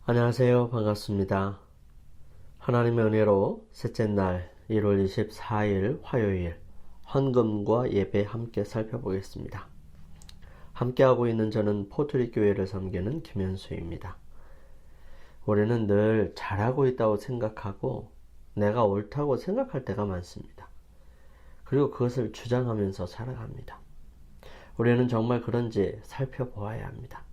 안녕하세요. 반갑습니다. 하나님의 은혜로 셋째 날 1월 24일 화요일 헌금과 예배 함께 살펴보겠습니다. 함께하고 있는 저는 포트리 교회를 섬기는 김현수입니다. 우리는 늘 잘하고 있다고 생각하고 내가 옳다고 생각할 때가 많습니다. 그리고 그것을 주장하면서 살아갑니다. 우리는 정말 그런지 살펴보아야 합니다.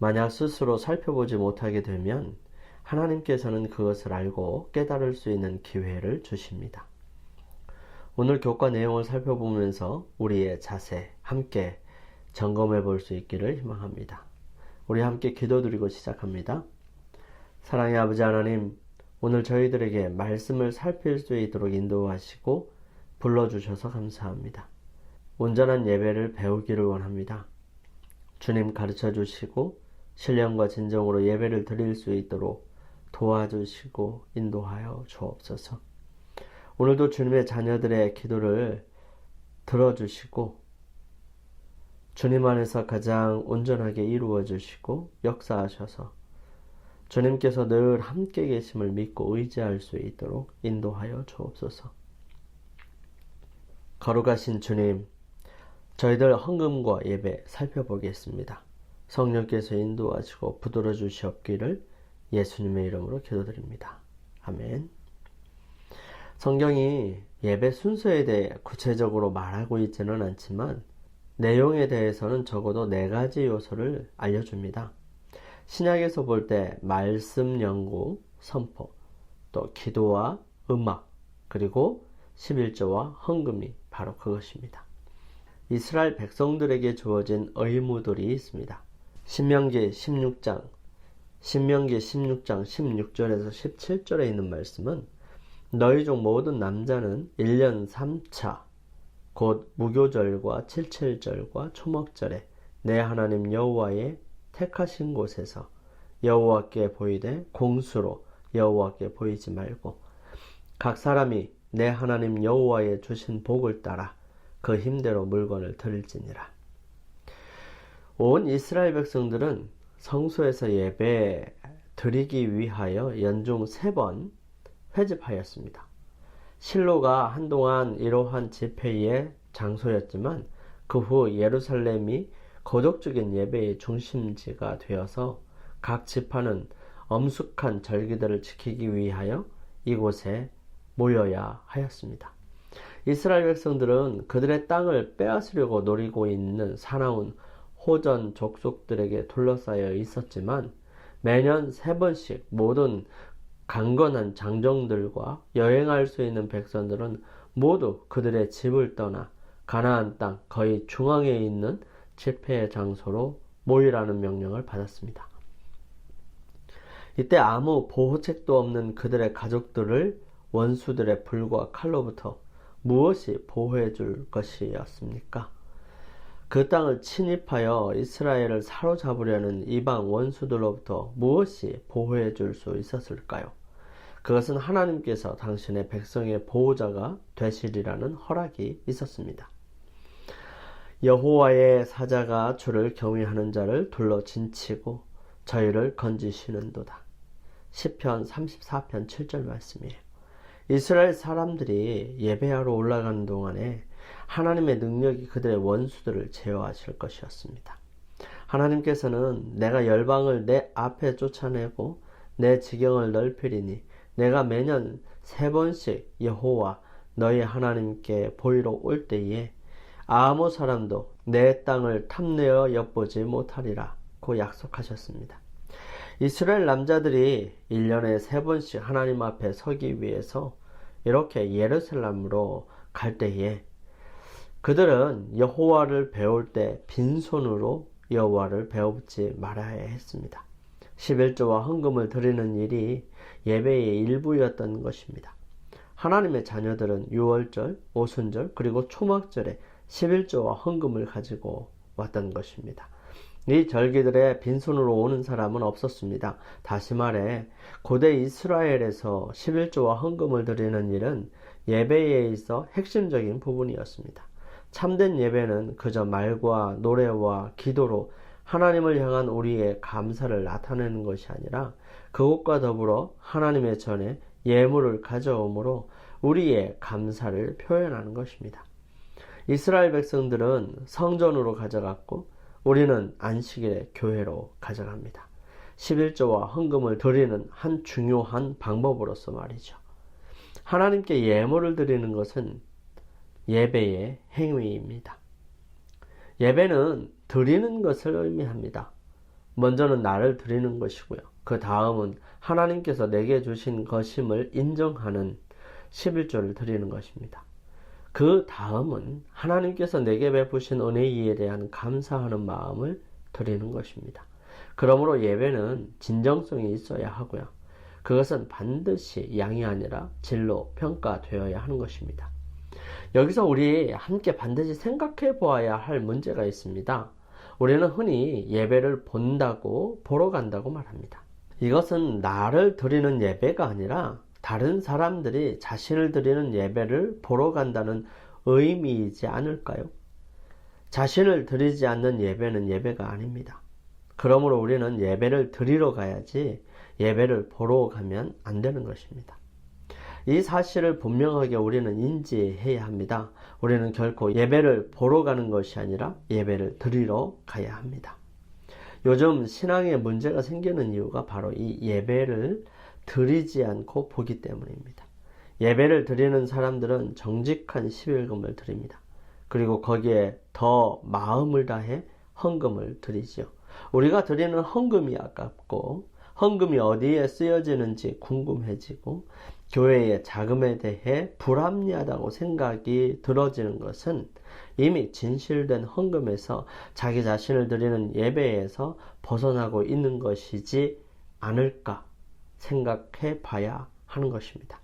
만약 스스로 살펴보지 못하게 되면 하나님께서는 그것을 알고 깨달을 수 있는 기회를 주십니다. 오늘 교과 내용을 살펴보면서 우리의 자세 함께 점검해 볼 수 있기를 희망합니다. 우리 함께 기도드리고 시작합니다. 사랑의 아버지 하나님, 오늘 저희들에게 말씀을 살필 수 있도록 인도하시고 불러주셔서 감사합니다. 온전한 예배를 배우기를 원합니다. 주님 가르쳐 주시고 신령과 진정으로 예배를 드릴 수 있도록 도와주시고 인도하여 주옵소서. 오늘도 주님의 자녀들의 기도를 들어주시고 주님 안에서 가장 온전하게 이루어 주시고 역사하셔서 주님께서 늘 함께 계심을 믿고 의지할 수 있도록 인도하여 주옵소서. 거룩하신 주님, 저희들 헌금과 예배 살펴보겠습니다. 성령께서 인도하시고 붙들어 주시옵기를 예수님의 이름으로 기도드립니다. 아멘. 성경이 예배 순서에 대해 구체적으로 말하고 있지는 않지만 내용에 대해서는 적어도 4가지 요소를 알려줍니다. 신약에서 볼 때 말씀 연구, 선포, 또 기도와 음악, 그리고 11조와 헌금이 바로 그것입니다. 이스라엘 백성들에게 주어진 의무들이 있습니다. 신명기 16장 16절에서 17절에 있는 말씀은 너희 중 모든 남자는 1년 3차 곧 무교절과 칠칠절과 초목절에 내 하나님 여호와의 택하신 곳에서 여호와께 보이되 공수로 여호와께 보이지 말고 각 사람이 내 하나님 여호와의 주신 복을 따라 그 힘대로 물건을 드릴지니라. 온 이스라엘 백성들은 성소에서 예배 드리기 위하여 연중 3번 회집하였습니다. 실로가 한동안 이러한 집회의 장소였지만 그 후 예루살렘이 거족적인 예배의 중심지가 되어서 각 지파는 엄숙한 절기들을 지키기 위하여 이곳에 모여야 하였습니다. 이스라엘 백성들은 그들의 땅을 빼앗으려고 노리고 있는 사나운 호전 족속들에게 둘러싸여 있었지만 매년 3번씩 모든 강건한 장정들과 여행할 수 있는 백성들은 모두 그들의 집을 떠나 가나안 땅 거의 중앙에 있는 집회의 장소로 모이라는 명령을 받았습니다. 이때 아무 보호책도 없는 그들의 가족들을 원수들의 불과 칼로부터 무엇이 보호해 줄 것이었습니까? 그 땅을 침입하여 이스라엘을 사로잡으려는 이방 원수들로부터 무엇이 보호해 줄 수 있었을까요? 그것은 하나님께서 당신의 백성의 보호자가 되시리라는 허락이 있었습니다. 여호와의 사자가 주를 경외하는 자를 둘러 진치고 저희를 건지시는도다. 시편 34편 7절 말씀이에요. 이스라엘 사람들이 예배하러 올라가는 동안에 하나님의 능력이 그들의 원수들을 제어하실 것이었습니다. 하나님께서는 내가 열방을 내 앞에 쫓아내고 내 지경을 넓히리니 내가 매년 3번씩 여호와 너희 하나님께 보이러 올 때에 아무 사람도 내 땅을 탐내어 엿보지 못하리라 고 약속하셨습니다. 이스라엘 남자들이 1년에 3번씩 하나님 앞에 서기 위해서 이렇게 예루살렘으로 갈 때에 그들은 여호와를 배울 때 빈손으로 여호와를 배우지 말아야 했습니다. 11조와 헌금을 드리는 일이 예배의 일부였던 것입니다. 하나님의 자녀들은 유월절, 오순절, 그리고 초막절에 11조와 헌금을 가지고 왔던 것입니다. 이 절기들에 빈손으로 오는 사람은 없었습니다. 다시 말해 고대 이스라엘에서 11조와 헌금을 드리는 일은 예배에 있어 핵심적인 부분이었습니다. 참된 예배는 그저 말과 노래와 기도로 하나님을 향한 우리의 감사를 나타내는 것이 아니라 그것과 더불어 하나님의 전에 예물을 가져옴으로 우리의 감사를 표현하는 것입니다. 이스라엘 백성들은 성전으로 가져갔고 우리는 안식일에 교회로 가져갑니다. 11조와 헌금을 드리는 한 중요한 방법으로서 말이죠. 하나님께 예물을 드리는 것은 예배의 행위입니다. 예배는 드리는 것을 의미합니다. 먼저는 나를 드리는 것이고요. 그 다음은 하나님께서 내게 주신 것임을 인정하는 11조를 드리는 것입니다. 그 다음은 하나님께서 내게 베푸신 은혜에 대한 감사하는 마음을 드리는 것입니다. 그러므로 예배는 진정성이 있어야 하고요. 그것은 반드시 양이 아니라 질로 평가되어야 하는 것입니다. 여기서 우리 함께 반드시 생각해 보아야 할 문제가 있습니다. 우리는 흔히 예배를 본다고 보러 간다고 말합니다. 이것은 나를 드리는 예배가 아니라 다른 사람들이 자신을 드리는 예배를 보러 간다는 의미이지 않을까요? 자신을 드리지 않는 예배는 예배가 아닙니다. 그러므로 우리는 예배를 드리러 가야지 예배를 보러 가면 안 되는 것입니다. 이 사실을 분명하게 우리는 인지해야 합니다. 우리는 결코 예배를 보러 가는 것이 아니라 예배를 드리러 가야 합니다. 요즘 신앙에 문제가 생기는 이유가 바로 이 예배를 드리지 않고 보기 때문입니다. 예배를 드리는 사람들은 정직한 11금을 드립니다. 그리고 거기에 더 마음을 다해 헌금을 드리죠. 우리가 드리는 헌금이 아깝고 헌금이 어디에 쓰여지는지 궁금해지고 교회의 자금에 대해 불합리하다고 생각이 들어지는 것은 이미 진실된 헌금에서 자기 자신을 드리는 예배에서 벗어나고 있는 것이지 않을까 생각해 봐야 하는 것입니다.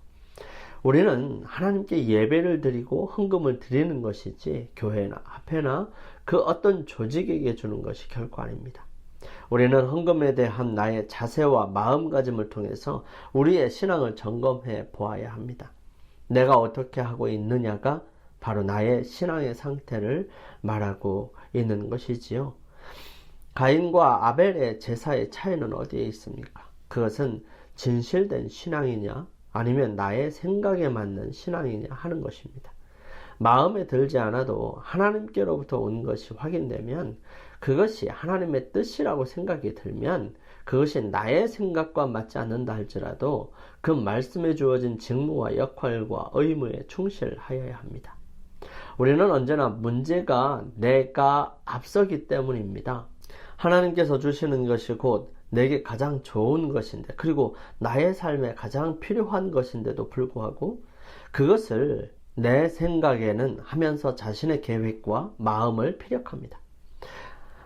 우리는 하나님께 예배를 드리고 헌금을 드리는 것이지 교회나 화폐나 그 어떤 조직에게 주는 것이 결코 아닙니다. 우리는 헌금에 대한 나의 자세와 마음가짐을 통해서 우리의 신앙을 점검해 보아야 합니다. 내가 어떻게 하고 있느냐가 바로 나의 신앙의 상태를 말하고 있는 것이지요. 가인과 아벨의 제사의 차이는 어디에 있습니까? 그것은 진실된 신앙이냐 아니면 나의 생각에 맞는 신앙이냐 하는 것입니다. 마음에 들지 않아도 하나님께로부터 온 것이 확인되면 그것이 하나님의 뜻이라고 생각이 들면 그것이 나의 생각과 맞지 않는다 할지라도 그 말씀에 주어진 직무와 역할과 의무에 충실하여야 합니다. 우리는 언제나 문제가 내가 앞서기 때문입니다. 하나님께서 주시는 것이 곧 내게 가장 좋은 것인데 그리고 나의 삶에 가장 필요한 것인데도 불구하고 그것을 내 생각에는 하면서 자신의 계획과 마음을 피력합니다.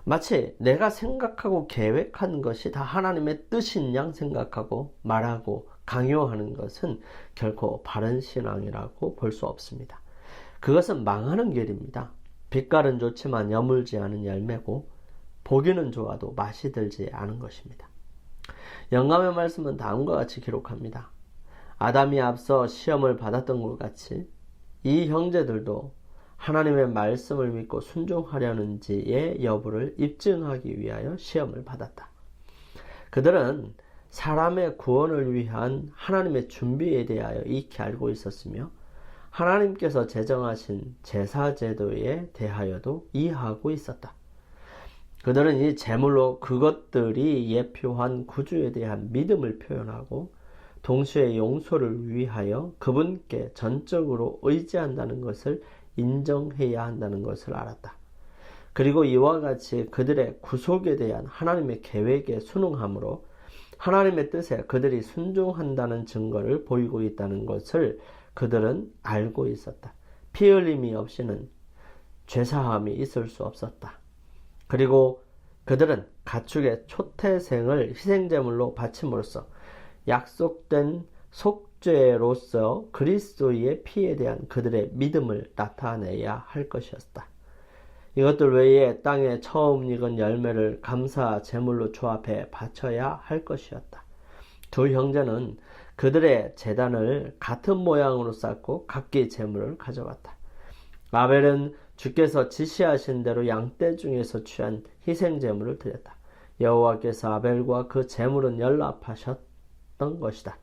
마치 내가 생각하고 계획한 것이 다 하나님의 뜻인 양 생각하고 말하고 강요하는 것은 결코 바른 신앙이라고 볼 수 없습니다. 그것은 망하는 길입니다. 빛깔은 좋지만 여물지 않은 열매고 보기는 좋아도 맛이 들지 않은 것입니다. 영감의 말씀은 다음과 같이 기록합니다. 아담이 앞서 시험을 받았던 것 같이 이 형제들도 하나님의 말씀을 믿고 순종하려는지의 여부를 입증하기 위하여 시험을 받았다. 그들은 사람의 구원을 위한 하나님의 준비에 대하여 익히 알고 있었으며 하나님께서 제정하신 제사제도에 대하여도 이해하고 있었다. 그들은 이 제물로 그것들이 예표한 구주에 대한 믿음을 표현하고 동시에 용서를 위하여 그분께 전적으로 의지한다는 것을 인정해야 한다는 것을 알았다. 그리고 이와 같이 그들의 구속에 대한 하나님의 계획에 순응함으로 하나님의 뜻에 그들이 순종한다는 증거를 보이고 있다는 것을 그들은 알고 있었다. 피 흘림이 없이는 죄사함이 있을 수 없었다. 그리고 그들은 가축의 초태생을 희생제물로 바침으로써 약속된 속죄로서 그리스도의 피에 대한 그들의 믿음을 나타내야 할 것이었다. 이것들 외에 땅에 처음 익은 열매를 감사 제물로 주 앞에 바쳐야 할 것이었다. 두 형제는 그들의 제단을 같은 모양으로 쌓고 각기 제물을 가져갔다. 아벨은 주께서 지시하신 대로 양떼 중에서 취한 희생제물을 드렸다. 여호와께서 아벨과 그 제물은 연락하셨던 것이다.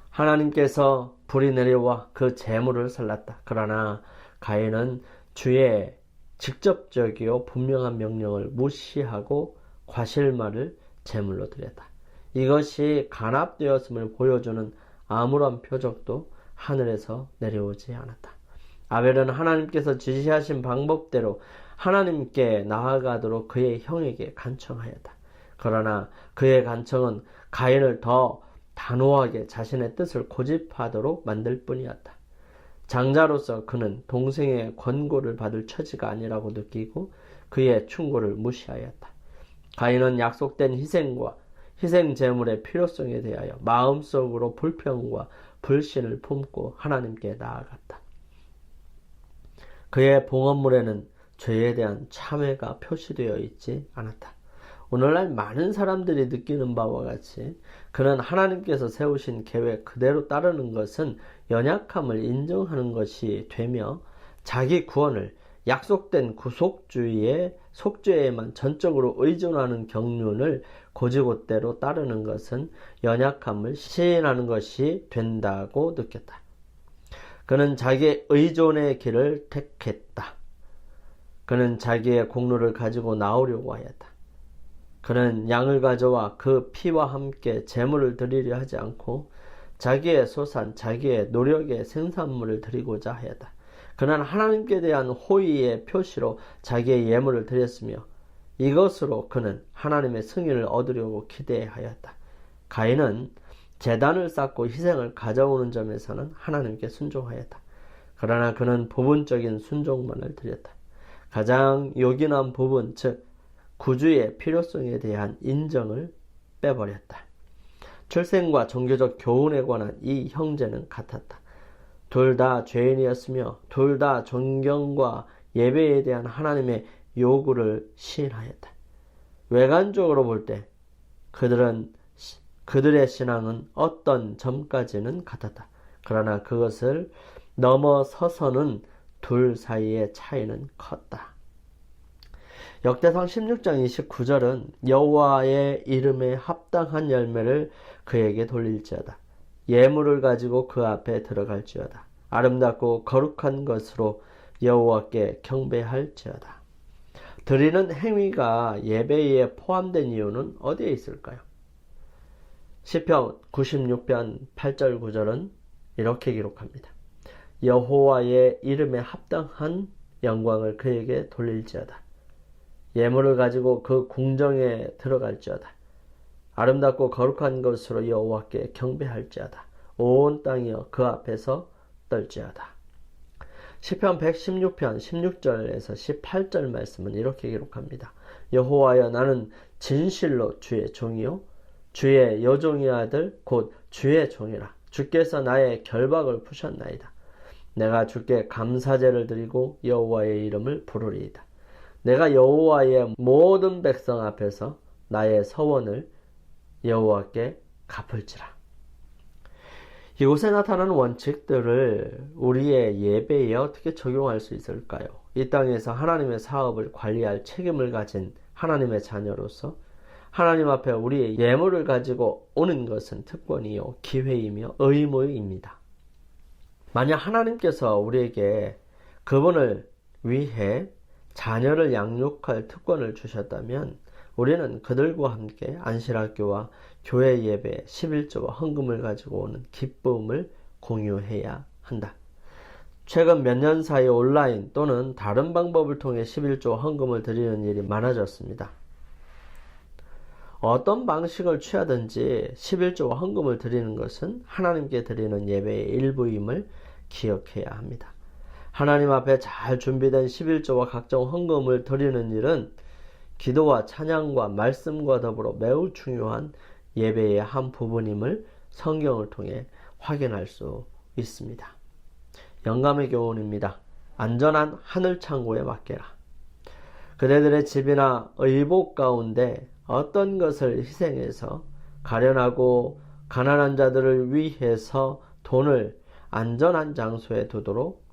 하나님께서 불이 내려와 그 제물을 살랐다. 그러나 가인은 주의 직접적이요 분명한 명령을 무시하고 과실말을 제물로 드렸다. 이것이 간합되었음을 보여주는 아무런 표적도 하늘에서 내려오지 않았다. 아벨은 하나님께서 지시하신 방법대로 하나님께 나아가도록 그의 형에게 간청하였다. 그러나 그의 간청은 가인을 더 단호하게 자신의 뜻을 고집하도록 만들 뿐이었다. 장자로서 그는 동생의 권고를 받을 처지가 아니라고 느끼고 그의 충고를 무시하였다. 가인은 약속된 희생과 희생 제물의 필요성에 대하여 마음속으로 불평과 불신을 품고 하나님께 나아갔다. 그의 봉헌물에는 죄에 대한 참회가 표시되어 있지 않았다. 오늘날 많은 사람들이 느끼는 바와 같이 그는 하나님께서 세우신 계획 그대로 따르는 것은 연약함을 인정하는 것이 되며 자기 구원을 약속된 구속주의의 속죄에만 전적으로 의존하는 경륜을 고지곳대로 따르는 것은 연약함을 시인하는 것이 된다고 느꼈다. 그는 자기의 의존의 길을 택했다. 그는 자기의 공로를 가지고 나오려고 하였다. 그는 양을 가져와 그 피와 함께 제물을 드리려 하지 않고 자기의 소산, 자기의 노력의 생산물을 드리고자 하였다. 그는 하나님께 대한 호의의 표시로 자기의 예물을 드렸으며 이것으로 그는 하나님의 승인을 얻으려고 기대하였다. 가인은 제단을 쌓고 희생을 가져오는 점에서는 하나님께 순종하였다. 그러나 그는 부분적인 순종만을 드렸다. 가장 요긴한 부분, 즉 구주의 필요성에 대한 인정을 빼버렸다. 출생과 종교적 교훈에 관한 이 형제는 같았다. 둘 다 죄인이었으며 둘 다 존경과 예배에 대한 하나님의 요구를 시인하였다. 외관적으로 볼 때 그들의 신앙은 어떤 점까지는 같았다. 그러나 그것을 넘어서서는 둘 사이의 차이는 컸다. 역대상 16장 29절은 여호와의 이름에 합당한 열매를 그에게 돌릴지어다. 예물을 가지고 그 앞에 들어갈지어다. 아름답고 거룩한 것으로 여호와께 경배할지어다. 드리는 행위가 예배에 포함된 이유는 어디에 있을까요? 시편 96편 8절 9절은 이렇게 기록합니다. 여호와의 이름에 합당한 영광을 그에게 돌릴지어다. 예물을 가지고 그 궁정에 들어갈지어다. 아름답고 거룩한 것으로 여호와께 경배할지어다. 온 땅이여 그 앞에서 떨지어다. 시편 116편 16절에서 18절 말씀은 이렇게 기록합니다. 여호와여 나는 진실로 주의 종이요 주의 여종의 아들 곧 주의 종이라. 주께서 나의 결박을 푸셨나이다. 내가 주께 감사제를 드리고 여호와의 이름을 부르리이다. 내가 여호와의 모든 백성 앞에서 나의 서원을 여호와께 갚을지라. 이곳에 나타나는 원칙들을 우리의 예배에 어떻게 적용할 수 있을까요? 이 땅에서 하나님의 사업을 관리할 책임을 가진 하나님의 자녀로서 하나님 앞에 우리의 예물을 가지고 오는 것은 특권이요 기회이며 의무입니다. 만약 하나님께서 우리에게 그분을 위해 자녀를 양육할 특권을 주셨다면 우리는 그들과 함께 안실학교와 교회 예배 11조와 헌금을 가지고 오는 기쁨을 공유해야 한다. 최근 몇 년 사이 온라인 또는 다른 방법을 통해 11조 헌금을 드리는 일이 많아졌습니다. 어떤 방식을 취하든지 11조와 헌금을 드리는 것은 하나님께 드리는 예배의 일부임을 기억해야 합니다. 하나님 앞에 잘 준비된 11조와 각종 헌금을 드리는 일은 기도와 찬양과 말씀과 더불어 매우 중요한 예배의 한 부분임을 성경을 통해 확인할 수 있습니다. 영감의 교훈입니다. 안전한 하늘 창고에 맡겨라. 그대들의 집이나 의복 가운데 어떤 것을 희생해서 가련하고 가난한 자들을 위해서 돈을 안전한 장소에 두도록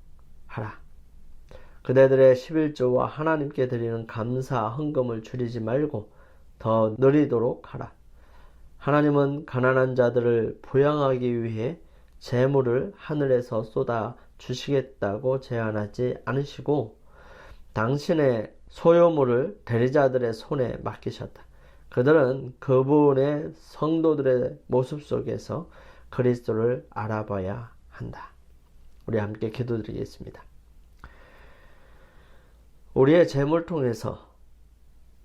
하라. 그대들의 11조와 하나님께 드리는 감사 헌금을 줄이지 말고 더 늘리도록 하라. 하나님은 가난한 자들을 부양하기 위해 재물을 하늘에서 쏟아 주시겠다고 제안하지 않으시고 당신의 소유물을 대리자들의 손에 맡기셨다. 그들은 그분의 성도들의 모습 속에서 그리스도를 알아봐야 한다. 우리 함께 기도드리겠습니다. 우리의 재물 통해서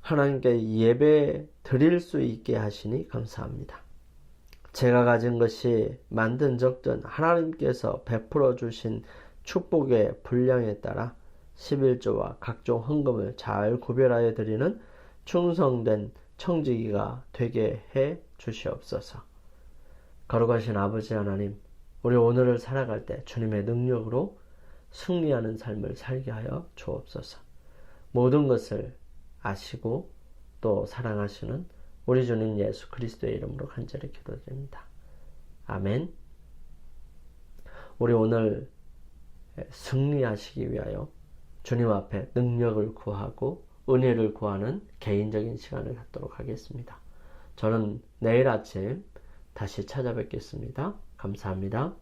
하나님께 예배 드릴 수 있게 하시니 감사합니다. 제가 가진 것이 많든 적든 하나님께서 베풀어 주신 축복의 분량에 따라 11조와 각종 헌금을 잘 구별하여 드리는 충성된 청지기가 되게 해 주시옵소서. 거룩하신 아버지 하나님, 우리 오늘을 살아갈 때 주님의 능력으로 승리하는 삶을 살게 하여 주옵소서. 모든 것을 아시고 또 사랑하시는 우리 주님 예수 그리스도의 이름으로 간절히 기도드립니다. 아멘. 우리 오늘 승리하시기 위하여 주님 앞에 능력을 구하고 은혜를 구하는 개인적인 시간을 갖도록 하겠습니다. 저는 내일 아침 다시 찾아뵙겠습니다. 감사합니다.